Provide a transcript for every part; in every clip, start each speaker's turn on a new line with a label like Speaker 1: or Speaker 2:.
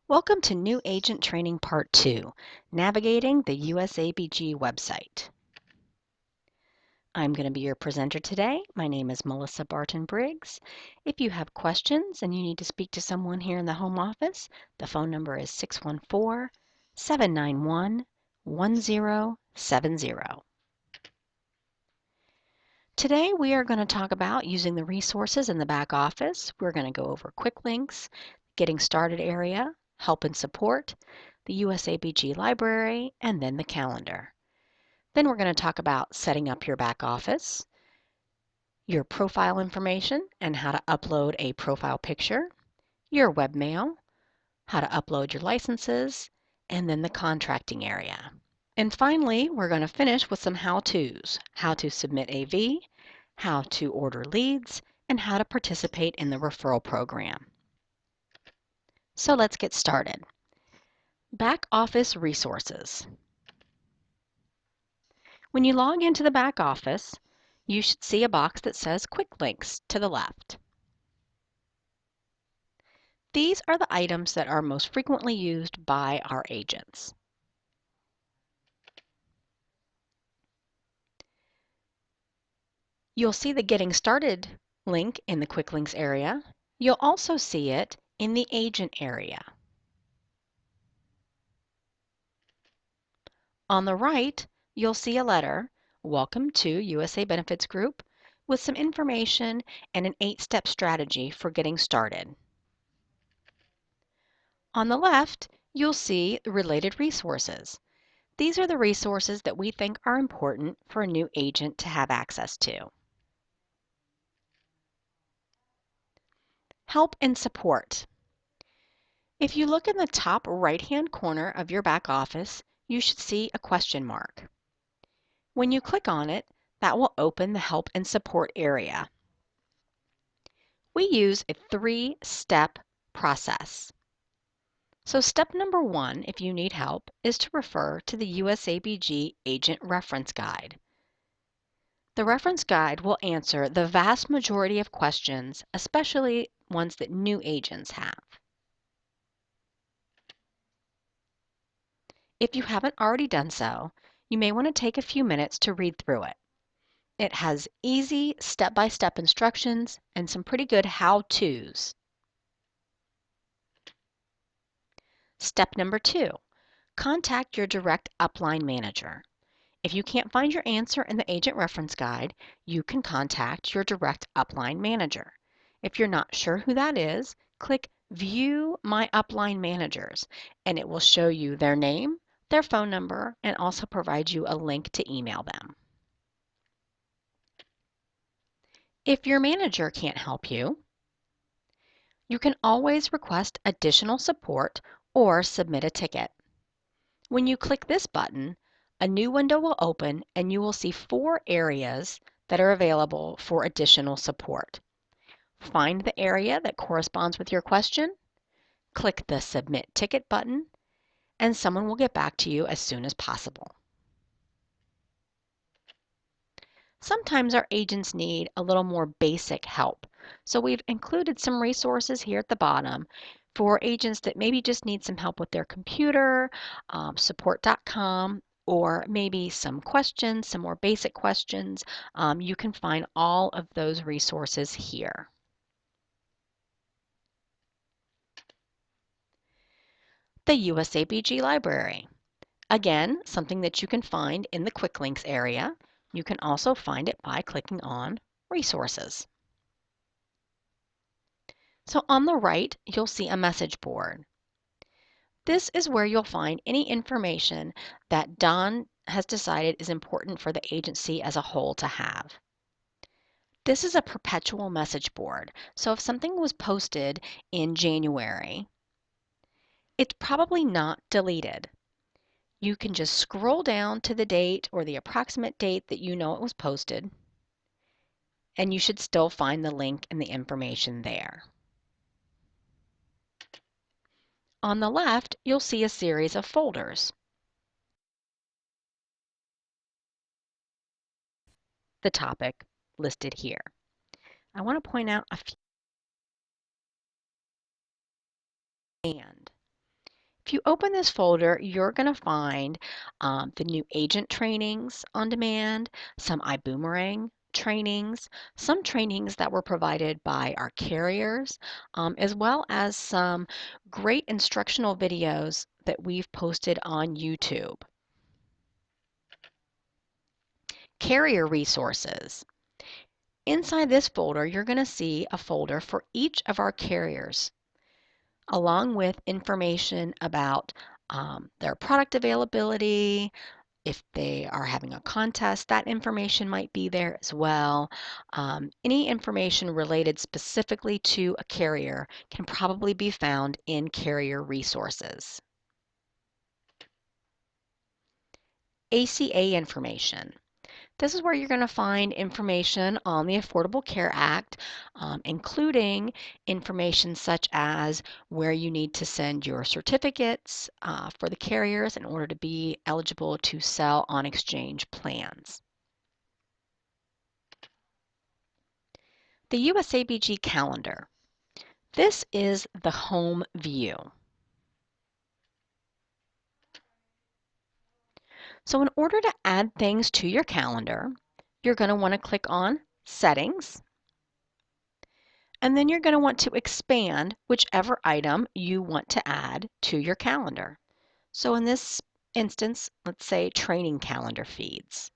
Speaker 1: Welcome to New Agent Training Part 2, Navigating the USABG website. I'm going to be your presenter today. My name is Melissa Barton-Briggs. If you have questions and you need to speak to someone here in the home office, the phone number is 614-791-1070. Today we are going to talk about using the resources in the back office. We're going to go over quick links, getting started area, help and support, the USABG library, and then the calendar. Then we're going to talk about setting up your back office, your profile information and how to upload a profile picture, your webmail, how to upload your licenses, and then the contracting area. And finally, we're going to finish with some how-tos, how to submit AV, how to order leads, and how to participate in the referral program. So let's get started. Back office resources. When you log into the back office, you should see a box that says Quick Links to the left. These are the items that are most frequently used by our agents. You'll see the Getting Started link in the Quick Links area. You'll also see it in the Agent area. On the right, you'll see a letter, Welcome to USA Benefits Group, with some information and an 8-step strategy for getting started. On the left, you'll see the related resources. These are the resources that we think are important for a new agent to have access to. Help and support. If you look in the top right-hand corner of your back office, you should see a question mark. When you click on it, that will open the Help and Support area. We use a 3-step process. So step number 1, if you need help, is to refer to the USABG Agent Reference Guide. The reference guide will answer the vast majority of questions, especially ones that new agents have. If you haven't already done so, you may want to take a few minutes to read through it. It has easy step-by-step instructions and some pretty good how-tos. Step number 2, contact your direct upline manager. If you can't find your answer in the Agent Reference Guide, you can contact your direct upline manager. If you're not sure who that is, click View My Upline Managers, and it will show you their name, their phone number, and also provide you a link to email them. If your manager can't help you, you can always request additional support or submit a ticket. When you click this button, a new window will open and you will see 4 areas that are available for additional support. Find the area that corresponds with your question, click the Submit Ticket button, and someone will get back to you as soon as possible. Sometimes our agents need a little more basic help, so we've included some resources here at the bottom for agents that maybe just need some help with their computer, support.com, or maybe some questions, some more basic questions. You can find all of those resources here. The USABG library. Again, something that you can find in the Quick Links area. You can also find it by clicking on Resources. So on the right, you'll see a message board. This is where you'll find any information that Don has decided is important for the agency as a whole to have. This is a perpetual message board, so if something was posted in January, it's probably not deleted. You can just scroll down to the date or the approximate date that you know it was posted, and you should still find the link and the information there. On the left, you'll see a series of folders. The topic listed here. I want to point out a few. And If you open this folder, you're going to find the new agent trainings on demand, some iBoomerang trainings, some trainings that were provided by our carriers, as well as some great instructional videos that we've posted on YouTube. Carrier resources. Inside this folder, you're going to see a folder for each of our carriers, along with information about their product availability. If they are having a contest, that information might be there as well. Any information related specifically to a carrier can probably be found in carrier resources. ACA information. This is where you're going to find information on the Affordable Care Act, including information such as where you need to send your certificates for the carriers in order to be eligible to sell on exchange plans. The USABG calendar. This is the home view. So in order to add things to your calendar, you're going to want to click on Settings, and then you're going to want to expand whichever item you want to add to your calendar. So in this instance, let's say training calendar feeds.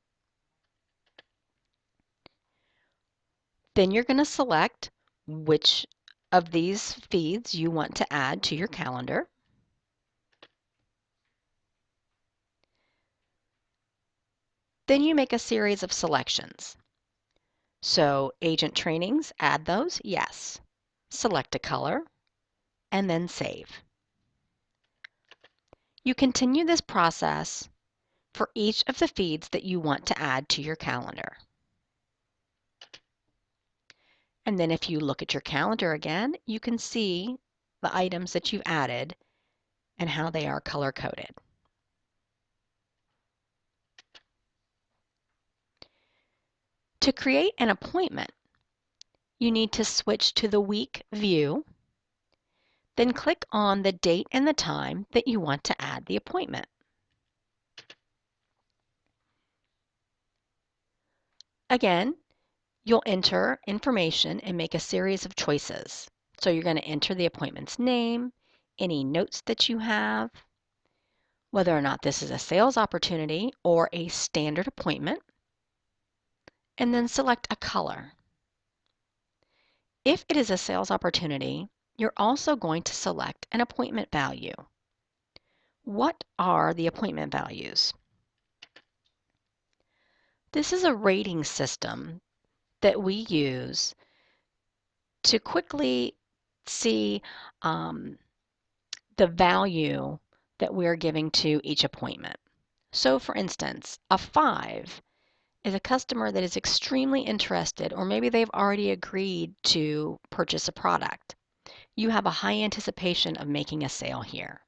Speaker 1: Then you're going to select which of these feeds you want to add to your calendar. Then you make a series of selections. So agent trainings, add those, yes. Select a color, and then save. You continue this process for each of the feeds that you want to add to your calendar. And then if you look at your calendar again, you can see the items that you've added and how they are color-coded. To create an appointment, you need to switch to the week view, then click on the date and the time that you want to add the appointment. Again, you'll enter information and make a series of choices. So you're going to enter the appointment's name, any notes that you have, whether or not this is a sales opportunity or a standard appointment, and then select a color. If it is a sales opportunity, you're also going to select an appointment value. What are the appointment values? This is a rating system that we use to quickly see the value that we're giving to each appointment. So for instance, a 5 is a customer that is extremely interested, or maybe they've already agreed to purchase a product. You have a high anticipation of making a sale here.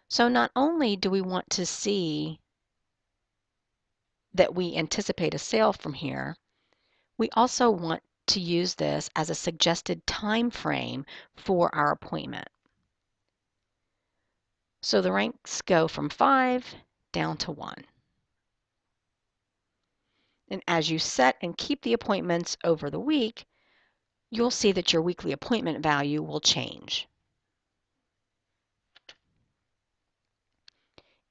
Speaker 1: So not only do we want to see that we anticipate a sale from here, we also want to use this as a suggested time frame for our appointment. So the ranks go from 5 down to 1. And as you set and keep the appointments over the week, you'll see that your weekly appointment value will change.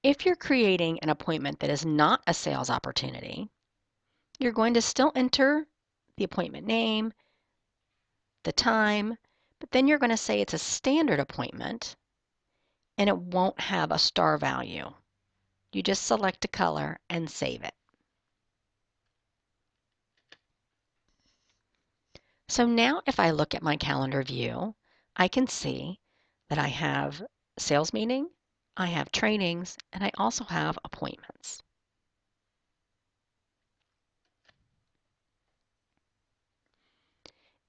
Speaker 1: If you're creating an appointment that is not a sales opportunity, you're going to still enter the appointment name, the time, but then you're going to say it's a standard appointment and it won't have a star value. You just select a color and save it. So now if I look at my calendar view, I can see that I have sales meeting, I have trainings, and I also have appointments.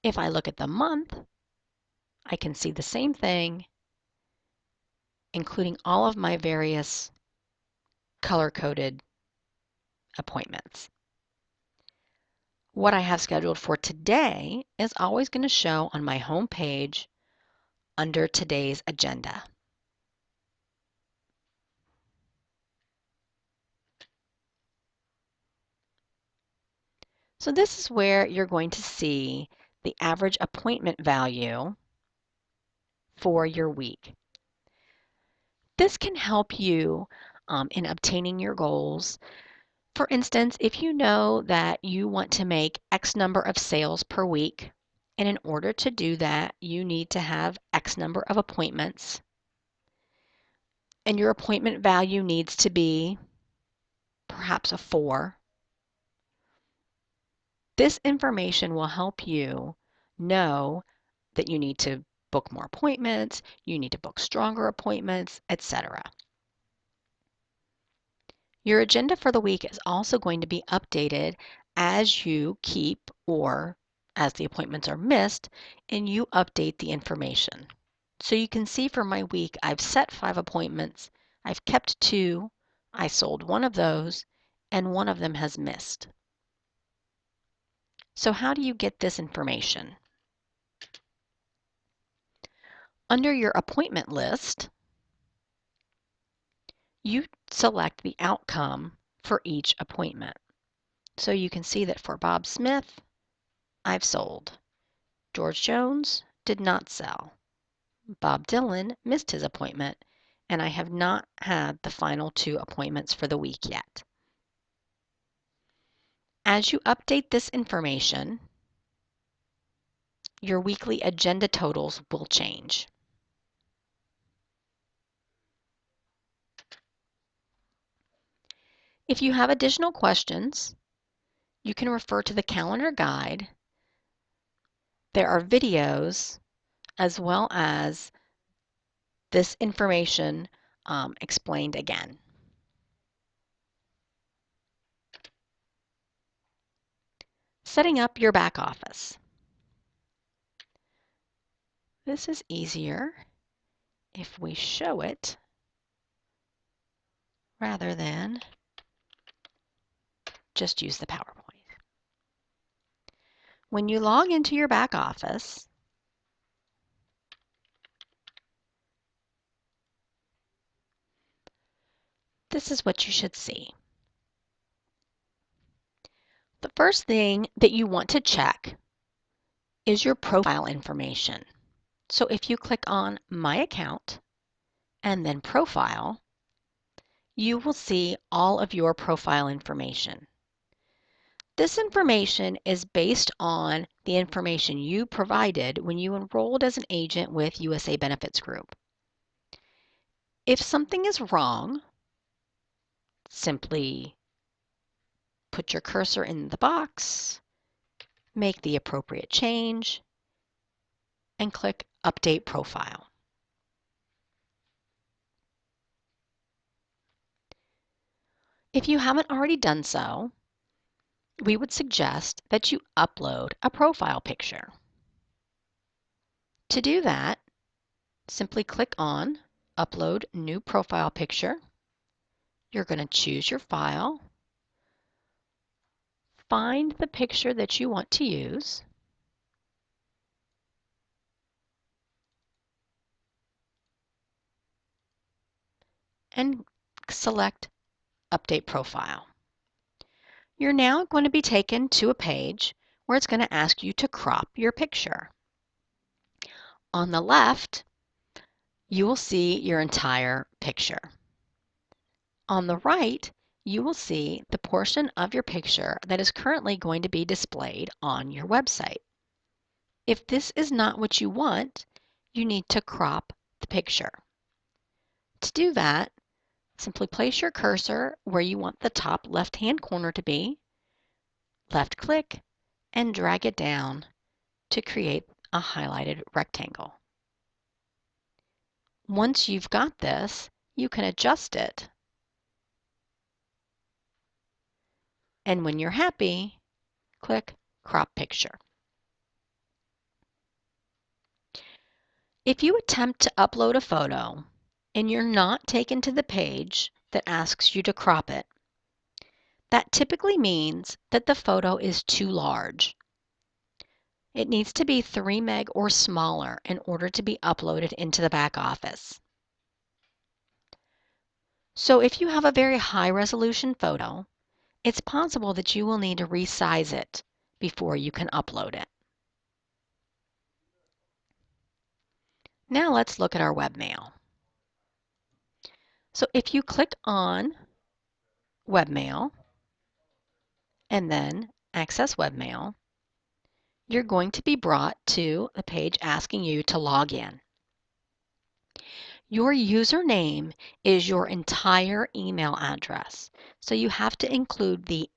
Speaker 1: If I look at the month, I can see the same thing, including all of my various color-coded appointments. What I have scheduled for today is always going to show on my home page under today's agenda. So this is where you're going to see the average appointment value for your week. This can help you in obtaining your goals. For instance, if you know that you want to make X number of sales per week, and in order to do that, you need to have X number of appointments, and your appointment value needs to be perhaps a 4. This information will help you know that you need to book more appointments, you need to book stronger appointments, etc. Your agenda for the week is also going to be updated as you keep or as the appointments are missed and you update the information. So you can see for my week, I've set 5 appointments, I've kept 2, I sold one of those, and one of them has missed. So how do you get this information? Under your appointment list, you select the outcome for each appointment. So you can see that for Bob Smith, I've sold. George Jones did not sell. Bob Dylan missed his appointment, and I have not had the final 2 appointments for the week yet. As you update this information, your weekly agenda totals will change. If you have additional questions, you can refer to the calendar guide. There are videos as well as this information explained again. Setting up your back office. This is easier if we show it rather than just use the PowerPoint. When you log into your back office, this is what you should see. The first thing that you want to check is your profile information. So if you click on My Account and then Profile, you will see all of your profile information. This information is based on the information you provided when you enrolled as an agent with USA Benefits Group. If something is wrong, simply put your cursor in the box, make the appropriate change, and click Update Profile. If you haven't already done so, we would suggest that you upload a profile picture. To do that, simply click on Upload New Profile Picture. You're going to choose your file, find the picture that you want to use, and select Update Profile. You're now going to be taken to a page where it's going to ask you to crop your picture. On the left, you will see your entire picture. On the right, you will see the portion of your picture that is currently going to be displayed on your website. If this is not what you want, you need to crop the picture. To do that, simply place your cursor where you want the top left-hand corner to be, left-click, and drag it down to create a highlighted rectangle. Once you've got this, you can adjust it. And when you're happy, click Crop Picture. If you attempt to upload a photo and you're not taken to the page that asks you to crop it, that typically means that the photo is too large. It needs to be 3 meg or smaller in order to be uploaded into the back office. So if you have a very high resolution photo, it's possible that you will need to resize it before you can upload it. Now let's look at our webmail. So if you click on Webmail and then Access Webmail, you're going to be brought to the page asking you to log in. Your username is your entire email address, so you have to include the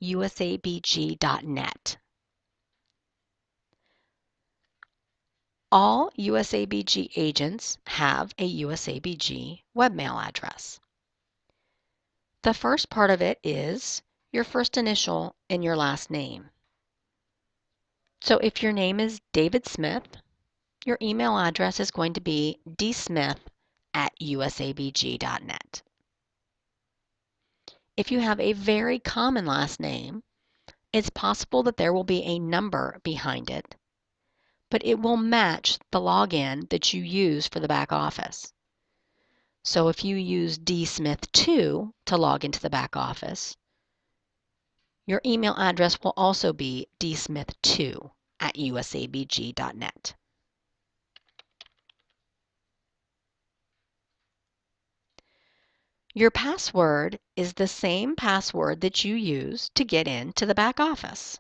Speaker 1: @usabg.net. All USABG agents have a USABG webmail address. The first part of it is your first initial and your last name. So if your name is David Smith, your email address is going to be dsmith@usabg.net. If you have a very common last name, it's possible that there will be a number behind it, but it will match the login that you use for the back office. So if you use dsmith2 to log into the back office, your email address will also be dsmith2@usabg.net. Your password is the same password that you use to get into the back office.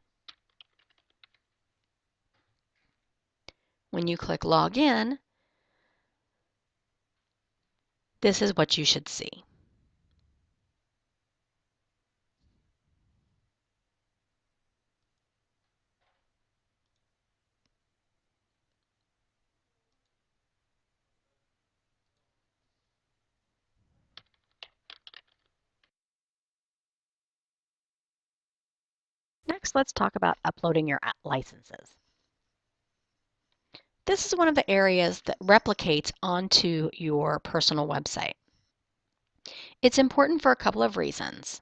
Speaker 1: When you click Login, this is what you should see. Next, let's talk about uploading your licenses. This is one of the areas that replicates onto your personal website. It's important for a couple of reasons.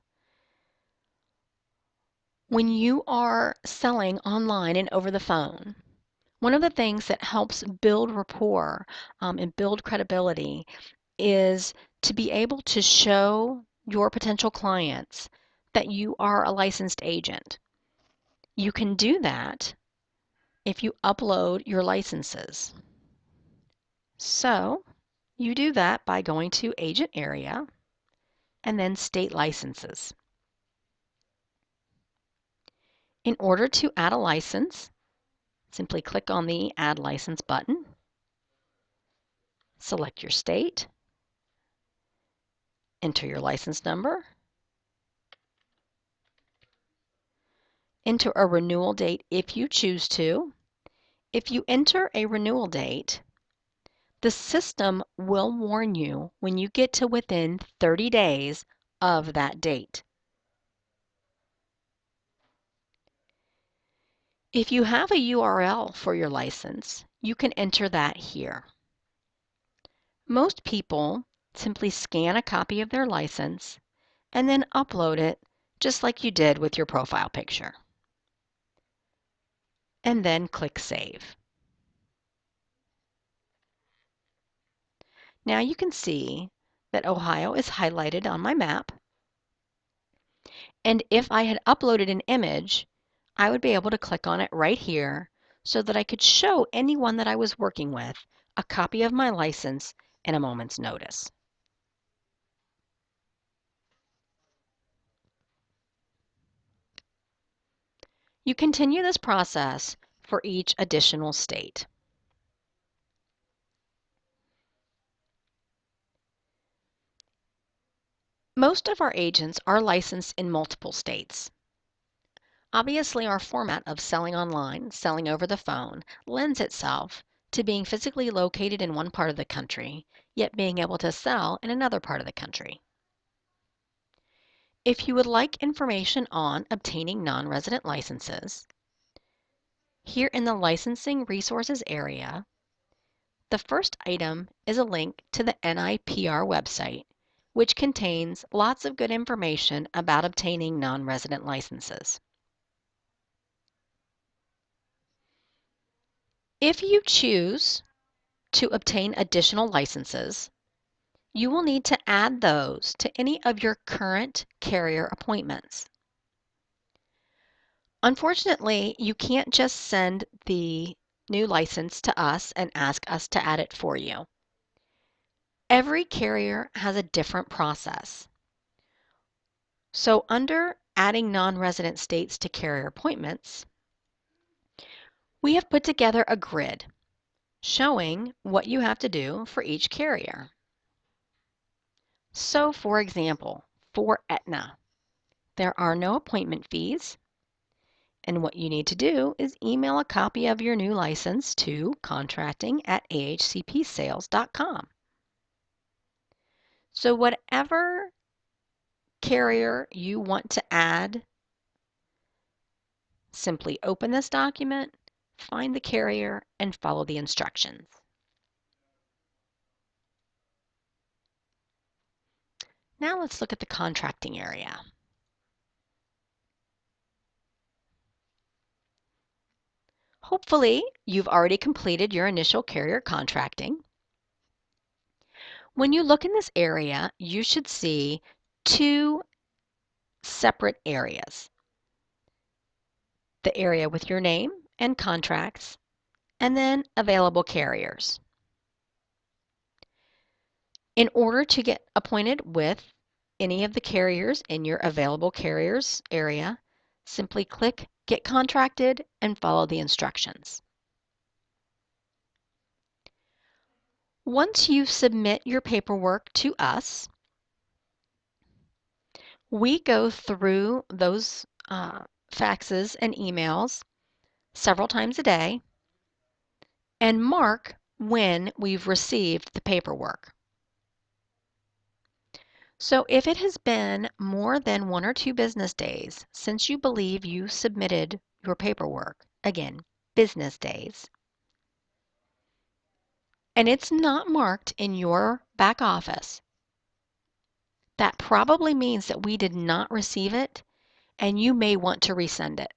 Speaker 1: When you are selling online and over the phone, one of the things that helps build rapport and build credibility is to be able to show your potential clients that you are a licensed agent. You can do that if you upload your licenses. So you do that by going to Agent Area and then State Licenses. In order to add a license, simply click on the Add License button, select your state, enter your license number, enter a renewal date if you choose to. If you enter a renewal date, the system will warn you when you get to within 30 days of that date. If you have a URL for your license, you can enter that here. Most people simply scan a copy of their license and then upload it just like you did with your profile picture. And then click Save. Now you can see that Ohio is highlighted on my map. And if I had uploaded an image, I would be able to click on it right here so that I could show anyone that I was working with a copy of my license in a moment's notice. You continue this process for each additional state. Most of our agents are licensed in multiple states. Obviously, our format of selling online, selling over the phone, lends itself to being physically located in one part of the country, yet being able to sell in another part of the country. If you would like information on obtaining non-resident licenses, here in the Licensing Resources area, the first item is a link to the NIPR website, which contains lots of good information about obtaining non-resident licenses. If you choose to obtain additional licenses, you will need to add those to any of your current carrier appointments. Unfortunately, you can't just send the new license to us and ask us to add it for you. Every carrier has a different process. So under adding non-resident states to carrier appointments, we have put together a grid showing what you have to do for each carrier. So for example, for Aetna, there are no appointment fees, and what you need to do is email a copy of your new license to contracting@ahcpsales.com. So whatever carrier you want to add, simply open this document, find the carrier, and follow the instructions. Now let's look at the contracting area. Hopefully, you've already completed your initial carrier contracting. When you look in this area, you should see two separate areas. The area with your name and contracts, and then available carriers. In order to get appointed with any of the carriers in your available carriers area, simply click Get Contracted and follow the instructions. Once you submit your paperwork to us, we go through those faxes and emails several times a day and mark when we've received the paperwork. So if it has been more than 1 or 2 business days since you believe you submitted your paperwork, again, business days, and it's not marked in your back office, that probably means that we did not receive it and you may want to resend it.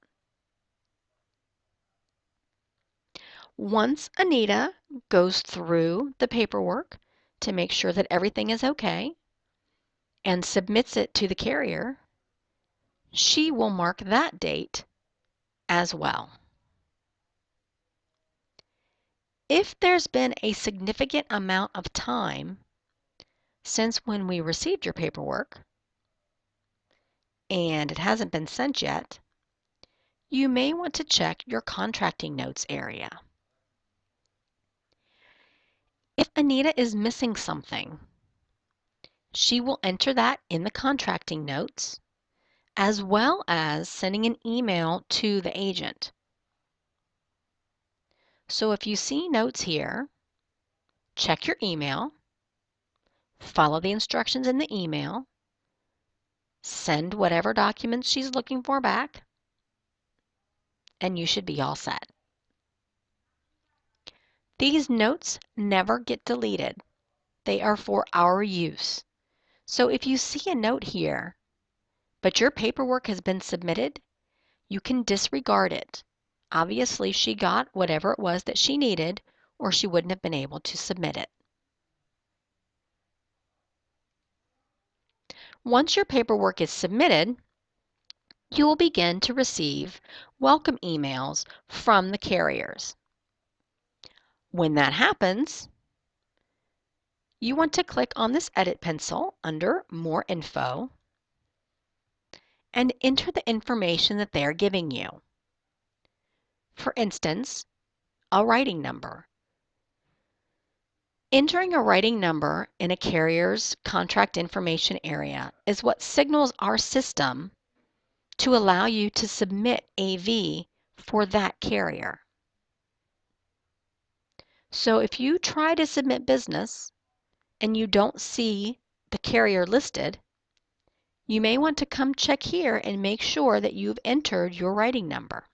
Speaker 1: Once Anita goes through the paperwork to make sure that everything is okay and submits it to the carrier, she will mark that date as well. If there's been a significant amount of time since when we received your paperwork and it hasn't been sent yet, you may want to check your contracting notes area. If Anita is missing something, she will enter that in the contracting notes, as well as sending an email to the agent. So if you see notes here, check your email, follow the instructions in the email, send whatever documents she's looking for back, and you should be all set. These notes never get deleted. They are for our use. So if you see a note here, but your paperwork has been submitted, you can disregard it. Obviously, she got whatever it was that she needed, or she wouldn't have been able to submit it. Once your paperwork is submitted, you will begin to receive welcome emails from the carriers. When that happens, you want to click on this edit pencil under More Info and enter the information that they're giving you. For instance, a writing number. Entering a writing number in a carrier's contract information area is what signals our system to allow you to submit AV for that carrier. So if you try to submit business and you don't see the carrier listed, you may want to come check here and make sure that you've entered your writing number.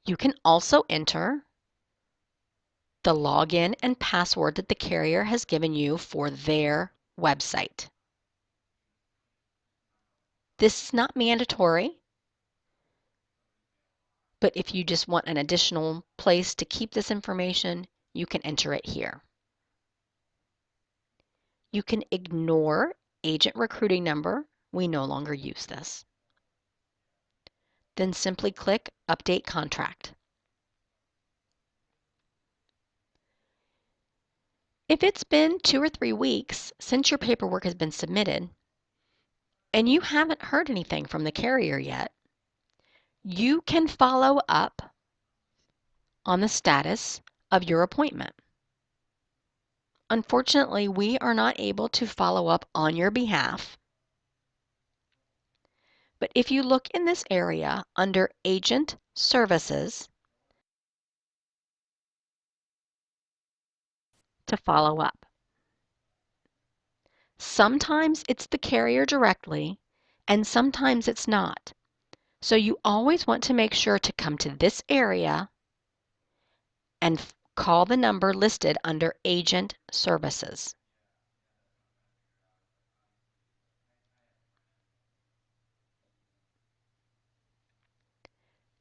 Speaker 1: You can also enter the login and password that the carrier has given you for their website. This is not mandatory, but if you just want an additional place to keep this information, you can enter it here. You can ignore agent recruiting number. We no longer use this. Then simply click Update Contract. If it's been 2 or 3 weeks since your paperwork has been submitted and you haven't heard anything from the carrier yet, you can follow up on the status of your appointment. Unfortunately, we are not able to follow up on your behalf, but if you look in this area under Agent Services to follow up. Sometimes it's the carrier directly, and sometimes it's not. So you always want to make sure to come to this area and call the number listed under Agent Services.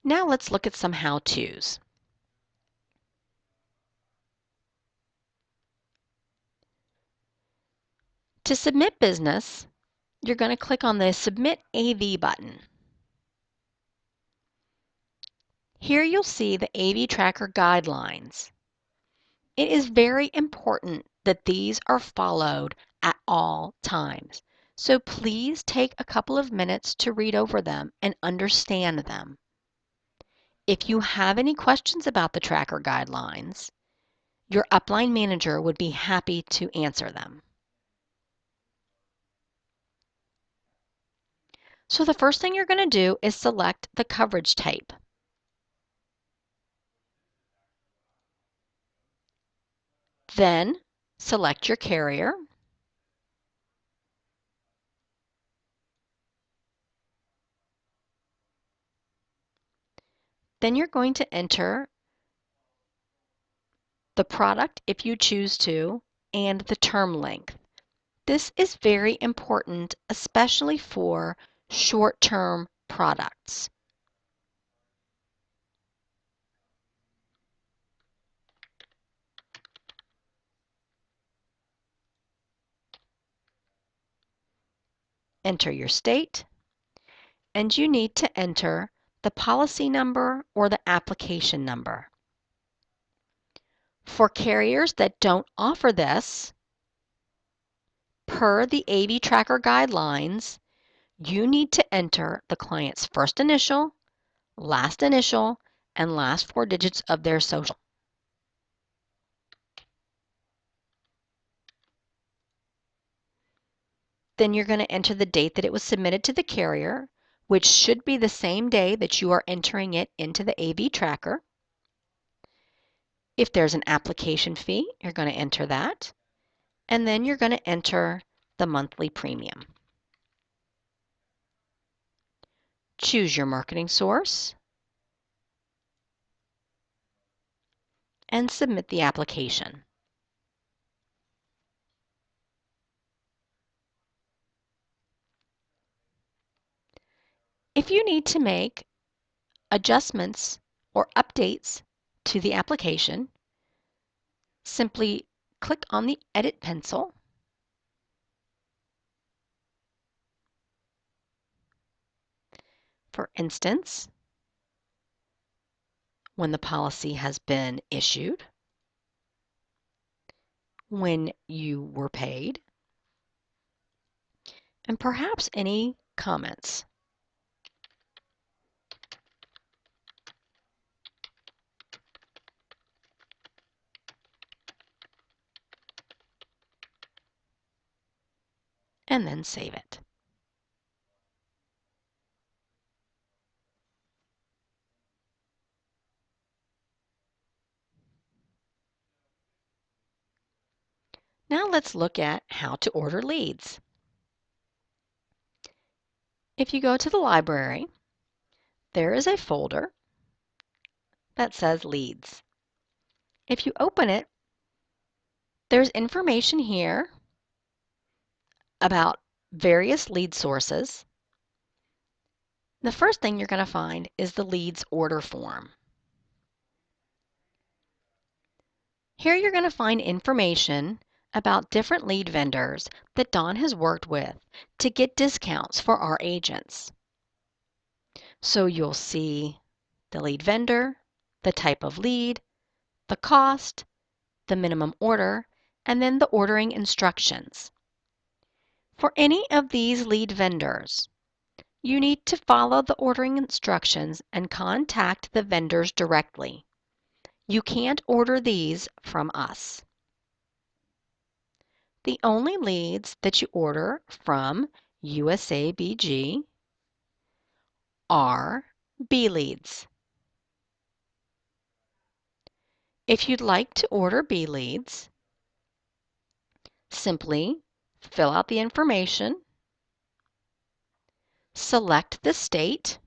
Speaker 1: Now let's look at some how-tos. To submit business, you're going to click on the Submit AV button. Here you'll see the AV Tracker guidelines. It is very important that these are followed at all times. So please take a couple of minutes to read over them and understand them. If you have any questions about the tracker guidelines, your upline manager would be happy to answer them. So the first thing you're going to do is select the coverage type. Then select your carrier. Then you're going to enter the product if you choose to, and the term length. This is very important, especially for short-term products. Enter your state, and you need to enter the policy number or the application number. For carriers that don't offer this, per the AV Tracker guidelines, you need to enter the client's first initial, and last 4 digits of their social. Then you're going to enter the date that it was submitted to the carrier, which should be the same day that you are entering it into the AV Tracker. If there's an application fee, you're going to enter that. And then you're going to enter the monthly premium. Choose your marketing source and submit the application. If you need to make adjustments or updates to the application, simply click on the Edit pencil. For instance, when the policy has been issued, when you were paid, and perhaps any comments. And then save it. Now let's look at how to order leads. If you go to the library, there is a folder that says Leads. If you open it, there's information here about various lead sources. The first thing you're going to find is the leads order form. Here you're going to find information about different lead vendors that Dawn has worked with to get discounts for our agents. So you'll see the lead vendor, the type of lead, the cost, the minimum order, and then the ordering instructions. For any of these lead vendors, you need to follow the ordering instructions and contact the vendors directly. You can't order these from us. The only leads that you order from USABG are B leads. If you'd like to order B leads, simply fill out the information, select the state,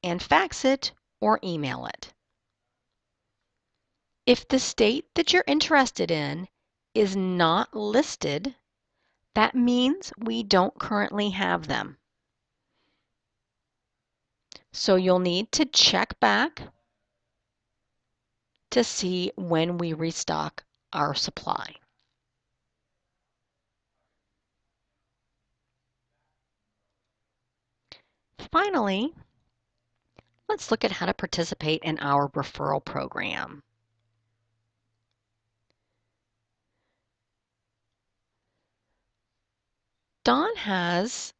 Speaker 1: and fax it or email it. If the state that you're interested in is not listed, that means we don't currently have them. So you'll need to check back to see when we restock our supply. Finally, let's look at how to participate in our referral program. Dawn has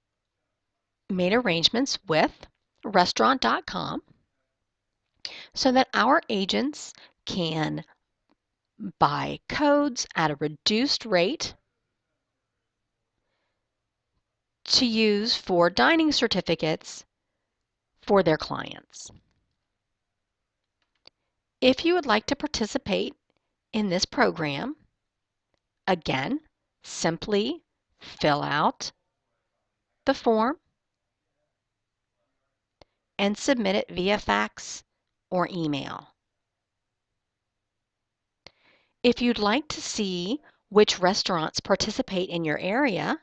Speaker 1: made arrangements with restaurant.com so that our agents can buy codes at a reduced rate to use for dining certificates for their clients. If you would like to participate in this program, again, simply fill out the form and submit it via fax or email. If you'd like to see which restaurants participate in your area,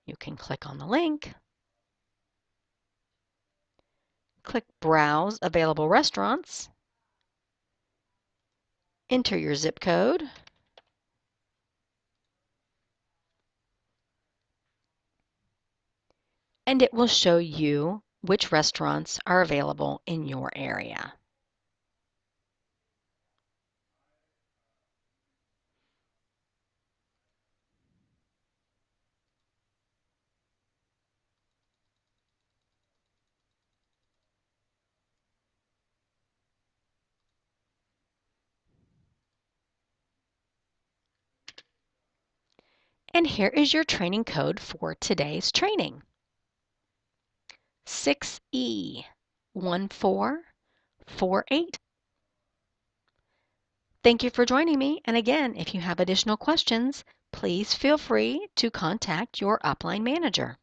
Speaker 1: you can click on the link, click Browse Available Restaurants, enter your zip code, and it will show you which restaurants are available in your area. And here is your training code for today's training. 6E1448. Thank you for joining me, and again, if you have additional questions, please feel free to contact your upline manager.